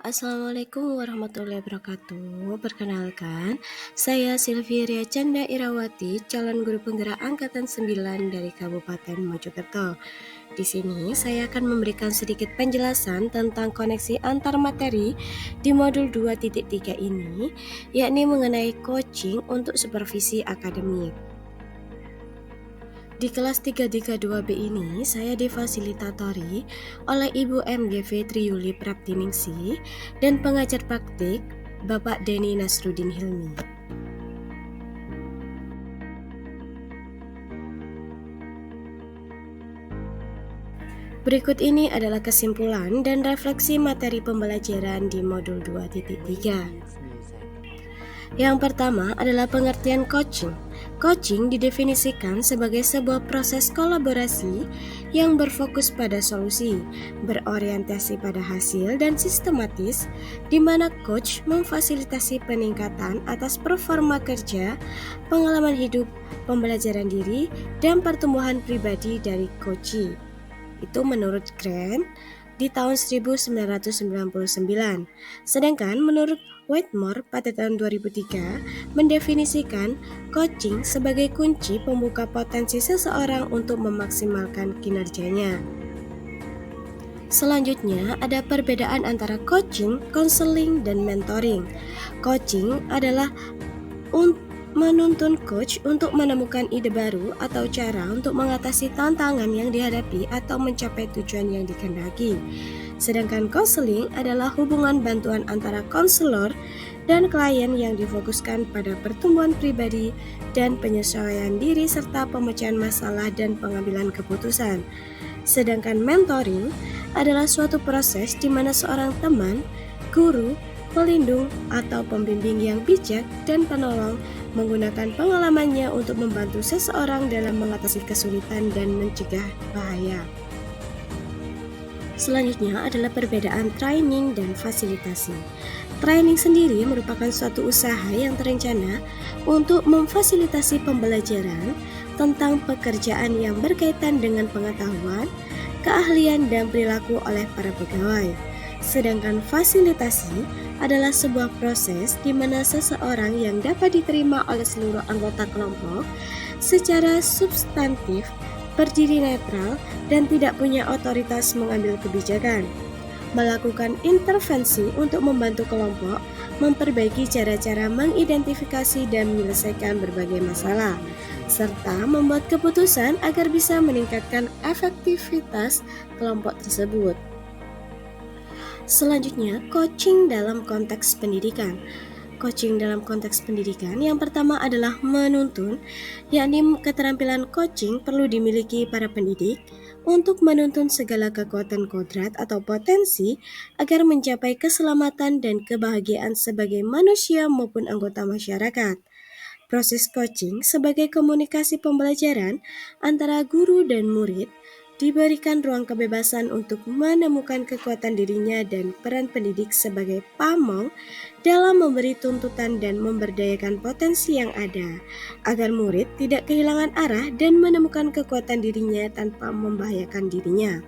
Assalamualaikum warahmatullahi wabarakatuh. Perkenalkan, saya Silviria Canda Irawati, calon guru penggerak angkatan 9 dari Kabupaten Mojokerto. Di sini saya akan memberikan sedikit penjelasan tentang koneksi antar materi di modul 2.3 ini, yakni mengenai coaching untuk supervisi akademik. Di kelas 332B ini, saya difasilitatori oleh Ibu MGV Triyuli Praptiningsi dan pengajar praktik Bapak Denny Nasruddin Hilmi. Berikut ini adalah kesimpulan dan refleksi materi pembelajaran di modul 2.3. Yang pertama adalah pengertian coaching. Coaching didefinisikan sebagai sebuah proses kolaborasi yang berfokus pada solusi, berorientasi pada hasil dan sistematis, di mana coach memfasilitasi peningkatan atas performa kerja, pengalaman hidup, pembelajaran diri, dan pertumbuhan pribadi dari coachee. Itu menurut Grant di tahun 1999. Sedangkan menurut Whitmore pada tahun 2003 mendefinisikan coaching sebagai kunci pembuka potensi seseorang untuk memaksimalkan kinerjanya. Selanjutnya ada perbedaan antara coaching, counseling, dan mentoring. Coaching adalah menuntun coach untuk menemukan ide baru atau cara untuk mengatasi tantangan yang dihadapi atau mencapai tujuan yang dikehendaki. Sedangkan counseling adalah hubungan bantuan antara konselor dan klien yang difokuskan pada pertumbuhan pribadi dan penyesuaian diri serta pemecahan masalah dan pengambilan keputusan. Sedangkan mentoring adalah suatu proses di mana seorang teman, guru, pelindung, atau pembimbing yang bijak dan penolong menggunakan pengalamannya untuk membantu seseorang dalam mengatasi kesulitan dan mencegah bahaya. Selanjutnya adalah perbedaan training dan fasilitasi. Training sendiri merupakan suatu usaha yang terencana untuk memfasilitasi pembelajaran tentang pekerjaan yang berkaitan dengan pengetahuan, keahlian, dan perilaku oleh para pegawai. Sedangkan fasilitasi adalah sebuah proses di mana seseorang yang dapat diterima oleh seluruh anggota kelompok secara substantif, berdiri netral, dan tidak punya otoritas mengambil kebijakan, melakukan intervensi untuk membantu kelompok memperbaiki cara-cara mengidentifikasi dan menyelesaikan berbagai masalah, serta membuat keputusan agar bisa meningkatkan efektivitas kelompok tersebut. Selanjutnya, coaching dalam konteks pendidikan. Coaching dalam konteks pendidikan yang pertama adalah menuntun, yakni keterampilan coaching perlu dimiliki para pendidik untuk menuntun segala kekuatan kodrat atau potensi agar mencapai keselamatan dan kebahagiaan sebagai manusia maupun anggota masyarakat. Proses coaching sebagai komunikasi pembelajaran antara guru dan murid diberikan ruang kebebasan untuk menemukan kekuatan dirinya dan peran pendidik sebagai pamong dalam memberi tuntutan dan memberdayakan potensi yang ada, agar murid tidak kehilangan arah dan menemukan kekuatan dirinya tanpa membahayakan dirinya.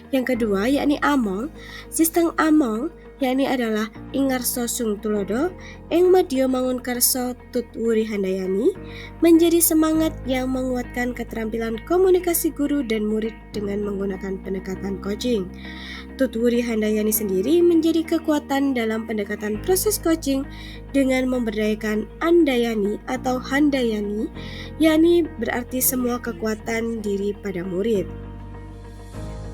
Yang kedua yakni Among. Sistem Among yakni adalah Ingarso Sung Tulodo, Eng Madyo Mangunkarso Tut Wuri Handayani, menjadi semangat yang menguatkan keterampilan komunikasi guru dan murid dengan menggunakan pendekatan coaching. Tut Wuri Handayani sendiri menjadi kekuatan dalam pendekatan proses coaching dengan memberdayakan Andayani atau Handayani, yakni berarti semua kekuatan diri pada murid.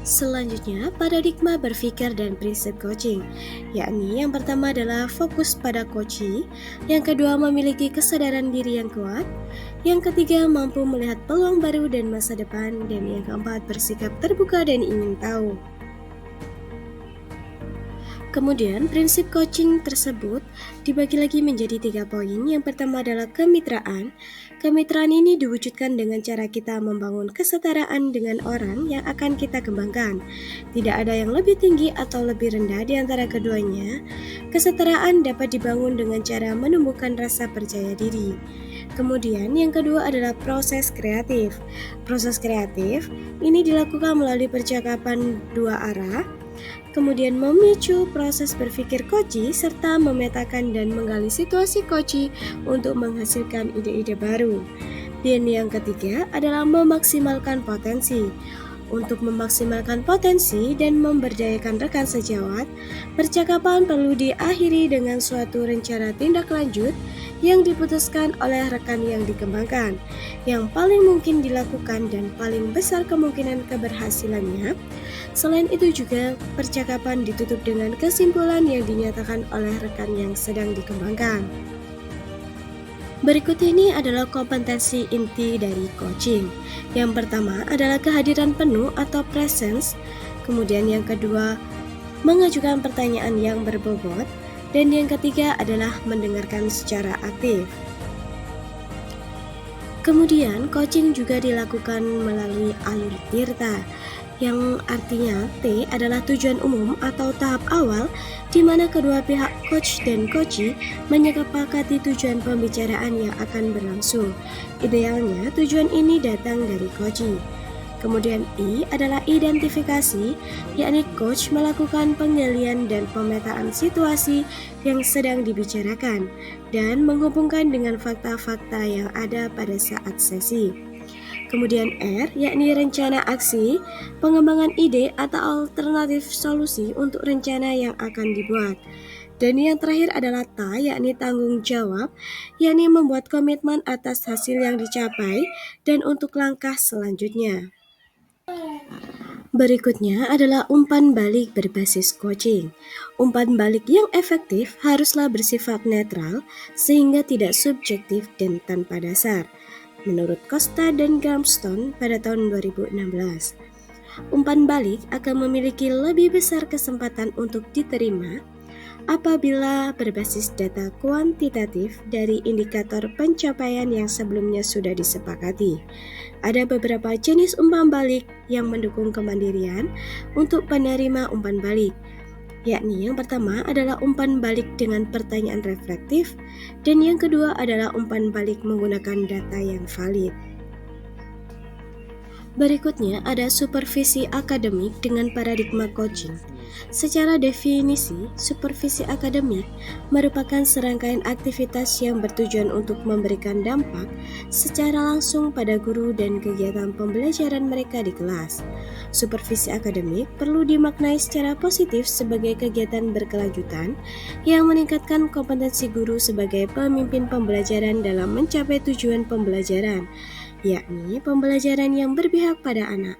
Selanjutnya, paradigma berpikir dan prinsip coaching, yakni yang pertama adalah fokus pada coachee, yang kedua memiliki kesadaran diri yang kuat, yang ketiga mampu melihat peluang baru dan masa depan, dan yang keempat bersikap terbuka dan ingin tahu. Kemudian, prinsip coaching tersebut dibagi lagi menjadi 3 poin. Yang pertama adalah kemitraan. Kemitraan ini diwujudkan dengan cara kita membangun kesetaraan dengan orang yang akan kita kembangkan. Tidak ada yang lebih tinggi atau lebih rendah di antara keduanya. Kesetaraan dapat dibangun dengan cara menumbuhkan rasa percaya diri. Kemudian yang kedua adalah proses kreatif. Proses kreatif ini dilakukan melalui percakapan dua arah kemudian memicu proses berpikir coach serta memetakan dan menggali situasi coach untuk menghasilkan ide-ide baru. Dan yang ketiga adalah memaksimalkan potensi. Untuk memaksimalkan potensi dan memberdayakan rekan sejawat, percakapan perlu diakhiri dengan suatu rencana tindak lanjut yang diputuskan oleh rekan yang dikembangkan, yang paling mungkin dilakukan dan paling besar kemungkinan keberhasilannya. Selain itu juga percakapan ditutup dengan kesimpulan yang dinyatakan oleh rekan yang sedang dikembangkan. Berikut ini adalah kompetensi inti dari coaching. Yang pertama adalah kehadiran penuh atau presence. Kemudian yang kedua, mengajukan pertanyaan yang berbobot. Dan yang ketiga adalah mendengarkan secara aktif. Kemudian coaching juga dilakukan melalui alur tirta, yang artinya T adalah tujuan umum atau tahap awal di mana kedua pihak coach dan coachee menyepakati tujuan pembicaraan yang akan berlangsung. Idealnya tujuan ini datang dari coachee. Kemudian I adalah identifikasi, yakni coach melakukan penggalian dan pemetaan situasi yang sedang dibicarakan dan menghubungkan dengan fakta-fakta yang ada pada saat sesi. Kemudian R, yakni rencana aksi, pengembangan ide atau alternatif solusi untuk rencana yang akan dibuat. Dan yang terakhir adalah T, yakni tanggung jawab, yakni membuat komitmen atas hasil yang dicapai dan untuk langkah selanjutnya. Berikutnya adalah umpan balik berbasis coaching. Umpan balik yang efektif haruslah bersifat netral sehingga tidak subjektif dan tanpa dasar. Menurut Costa dan Gramston pada tahun 2016, umpan balik akan memiliki lebih besar kesempatan untuk diterima apabila berbasis data kuantitatif dari indikator pencapaian yang sebelumnya sudah disepakati. Ada beberapa jenis umpan balik yang mendukung kemandirian untuk penerima umpan balik, yakni yang pertama adalah umpan balik dengan pertanyaan reflektif, dan yang kedua adalah umpan balik menggunakan data yang valid. Berikutnya ada supervisi akademik dengan paradigma coaching. Secara definisi, supervisi akademik merupakan serangkaian aktivitas yang bertujuan untuk memberikan dampak secara langsung pada guru dan kegiatan pembelajaran mereka di kelas. Supervisi akademik perlu dimaknai secara positif sebagai kegiatan berkelanjutan yang meningkatkan kompetensi guru sebagai pemimpin pembelajaran dalam mencapai tujuan pembelajaran, yakni pembelajaran yang berpihak pada anak.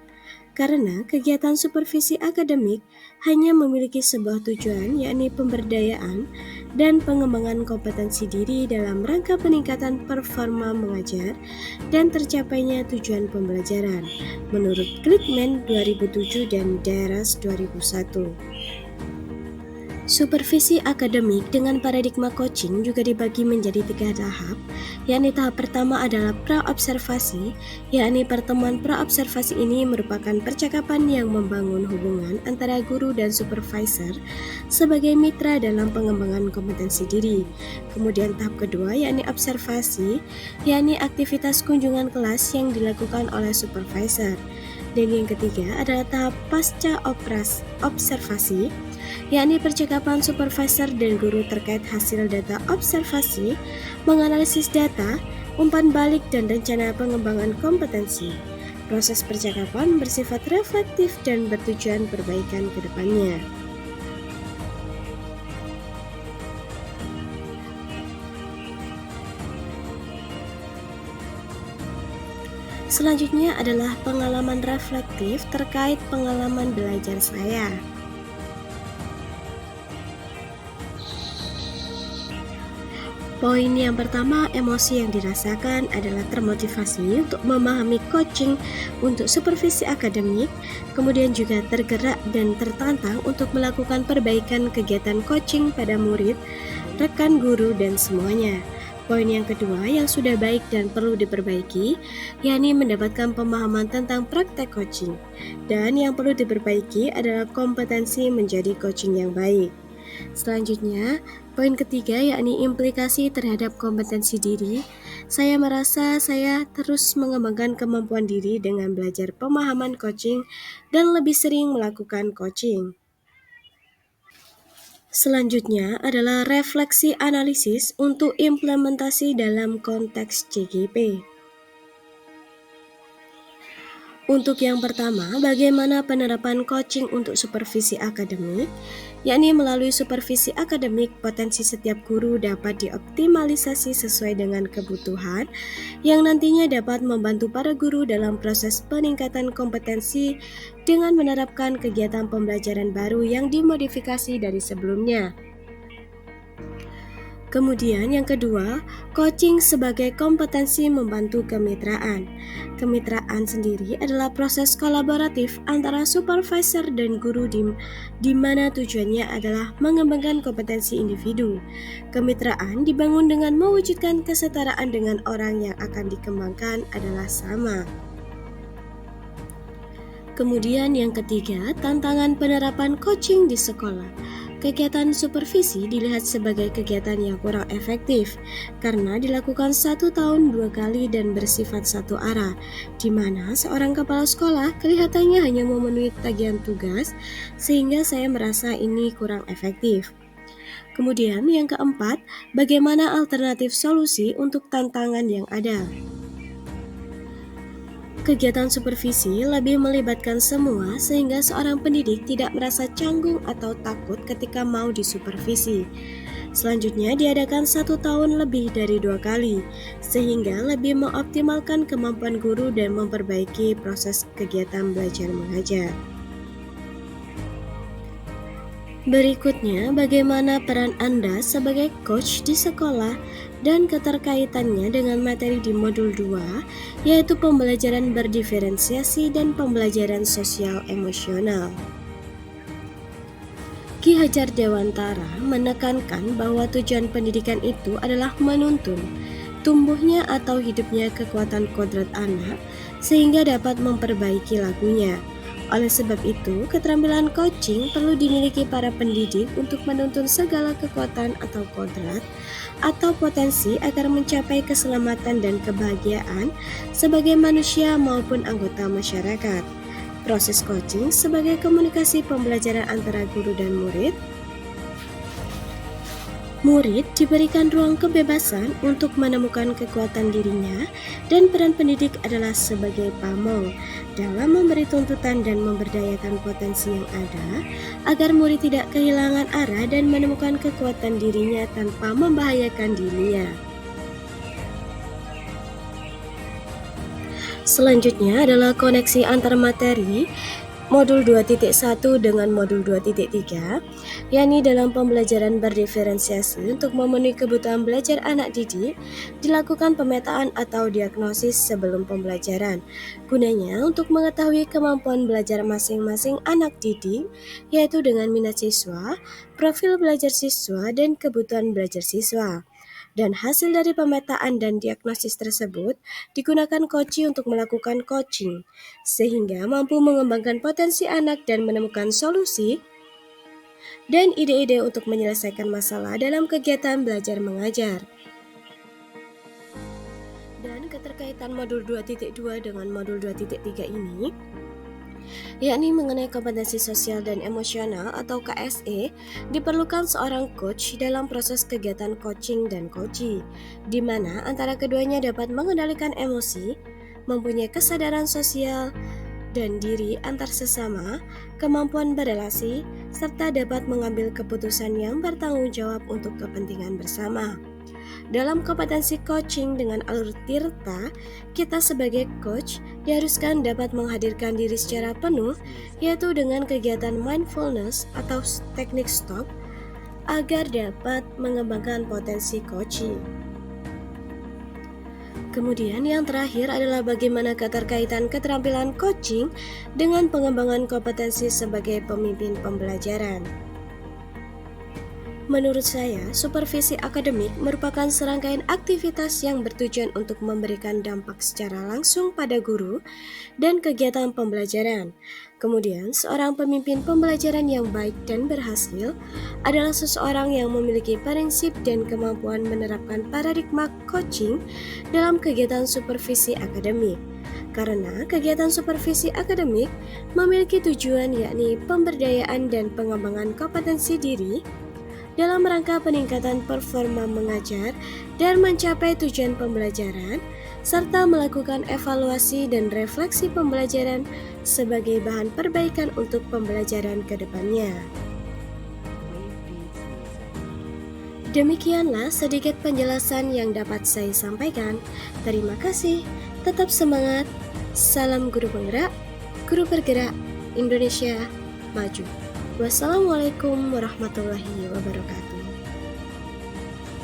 Karena kegiatan supervisi akademik hanya memiliki sebuah tujuan, yakni pemberdayaan dan pengembangan kompetensi diri dalam rangka peningkatan performa mengajar dan tercapainya tujuan pembelajaran, menurut Glickman 2007 dan Dairas 2001. Supervisi akademik dengan paradigma coaching juga dibagi menjadi 3 tahap, yakni tahap pertama adalah praobservasi, yakni pertemuan praobservasi ini merupakan percakapan yang membangun hubungan antara guru dan supervisor sebagai mitra dalam pengembangan kompetensi diri. Kemudian tahap kedua yakni observasi, yakni aktivitas kunjungan kelas yang dilakukan oleh supervisor. Dan yang ketiga adalah tahap pasca observasi, yakni percakapan supervisor dan guru terkait hasil data observasi, menganalisis data, umpan balik, dan rencana pengembangan kompetensi. Proses percakapan bersifat reflektif dan bertujuan perbaikan ke depannya. Selanjutnya adalah pengalaman reflektif terkait pengalaman belajar saya. Poin yang pertama, emosi yang dirasakan adalah termotivasi untuk memahami coaching untuk supervisi akademik, kemudian juga tergerak dan tertantang untuk melakukan perbaikan kegiatan coaching pada murid, rekan guru, dan semuanya. Poin yang kedua yang sudah baik dan perlu diperbaiki, yakni mendapatkan pemahaman tentang praktek coaching. Dan yang perlu diperbaiki adalah kompetensi menjadi coaching yang baik. Selanjutnya, poin ketiga yakni implikasi terhadap kompetensi diri. Saya merasa saya terus mengembangkan kemampuan diri dengan belajar pemahaman coaching dan lebih sering melakukan coaching. Selanjutnya adalah refleksi analisis untuk implementasi dalam konteks CGP. Untuk yang pertama, bagaimana penerapan coaching untuk supervisi akademik, yakni melalui supervisi akademik, potensi setiap guru dapat dioptimalisasi sesuai dengan kebutuhan, yang nantinya dapat membantu para guru dalam proses peningkatan kompetensi dengan menerapkan kegiatan pembelajaran baru yang dimodifikasi dari sebelumnya. Kemudian yang kedua, coaching sebagai kompetensi membantu kemitraan. Kemitraan sendiri adalah proses kolaboratif antara supervisor dan guru di mana tujuannya adalah mengembangkan kompetensi individu. Kemitraan dibangun dengan mewujudkan kesetaraan dengan orang yang akan dikembangkan adalah sama. Kemudian yang ketiga, tantangan penerapan coaching di sekolah. Kegiatan supervisi dilihat sebagai kegiatan yang kurang efektif karena dilakukan 1 tahun 2 kali dan bersifat satu arah, di mana seorang kepala sekolah kelihatannya hanya memenuhi tagihan tugas, sehingga saya merasa ini kurang efektif. Kemudian yang keempat, bagaimana alternatif solusi untuk tantangan yang ada. Kegiatan supervisi lebih melibatkan semua sehingga seorang pendidik tidak merasa canggung atau takut ketika mau disupervisi. Selanjutnya diadakan 1 tahun lebih dari 2 kali, sehingga lebih mengoptimalkan kemampuan guru dan memperbaiki proses kegiatan belajar mengajar. Berikutnya, bagaimana peran Anda sebagai coach di sekolah dan keterkaitannya dengan materi di modul 2, yaitu pembelajaran berdiferensiasi dan pembelajaran sosial emosional. Ki Hajar Dewantara menekankan bahwa tujuan pendidikan itu adalah menuntun tumbuhnya atau hidupnya kekuatan kodrat anak sehingga dapat memperbaiki lakunya. Oleh sebab itu, keterampilan coaching perlu dimiliki para pendidik untuk menuntun segala kekuatan atau kodrat atau potensi agar mencapai keselamatan dan kebahagiaan sebagai manusia maupun anggota masyarakat. Proses coaching sebagai komunikasi pembelajaran antara guru dan murid. Murid diberikan ruang kebebasan untuk menemukan kekuatan dirinya dan peran pendidik adalah sebagai pamong dalam memberi tuntutan dan memberdayakan potensi yang ada agar murid tidak kehilangan arah dan menemukan kekuatan dirinya tanpa membahayakan dirinya. Selanjutnya adalah koneksi antar materi modul 2.1 dengan modul 2.3, yakni dalam pembelajaran berdiferensiasi untuk memenuhi kebutuhan belajar anak didik, dilakukan pemetaan atau diagnosis sebelum pembelajaran. Gunanya untuk mengetahui kemampuan belajar masing-masing anak didik, yaitu dengan minat siswa, profil belajar siswa, dan kebutuhan belajar siswa. Dan hasil dari pemetaan dan diagnosis tersebut digunakan coach untuk melakukan coaching, sehingga mampu mengembangkan potensi anak dan menemukan solusi dan ide-ide untuk menyelesaikan masalah dalam kegiatan belajar mengajar. Dan keterkaitan modul 2.2 dengan modul 2.3 ini, yakni mengenai kompetensi sosial dan emosional atau KSE, diperlukan seorang coach dalam proses kegiatan coaching dan coachee, di mana antara keduanya dapat mengendalikan emosi, mempunyai kesadaran sosial dan diri antar sesama, kemampuan berelasi, serta dapat mengambil keputusan yang bertanggung jawab untuk kepentingan bersama. Dalam kompetensi coaching dengan alur tirta, kita sebagai coach diharuskan dapat menghadirkan diri secara penuh, yaitu dengan kegiatan mindfulness atau teknik stop, agar dapat mengembangkan potensi coaching. Kemudian yang terakhir adalah bagaimana keterkaitan keterampilan coaching dengan pengembangan kompetensi sebagai pemimpin pembelajaran. Menurut saya, supervisi akademik merupakan serangkaian aktivitas yang bertujuan untuk memberikan dampak secara langsung pada guru dan kegiatan pembelajaran. Kemudian, seorang pemimpin pembelajaran yang baik dan berhasil adalah seseorang yang memiliki prinsip dan kemampuan menerapkan paradigma coaching dalam kegiatan supervisi akademik. Karena kegiatan supervisi akademik memiliki tujuan yakni pemberdayaan dan pengembangan kompetensi diri, dalam rangka peningkatan performa mengajar dan mencapai tujuan pembelajaran, serta melakukan evaluasi dan refleksi pembelajaran sebagai bahan perbaikan untuk pembelajaran ke depannya. Demikianlah sedikit penjelasan yang dapat saya sampaikan. Terima kasih, tetap semangat, salam guru penggerak, guru bergerak, Indonesia maju. Wassalamualaikum warahmatullahi wabarakatuh.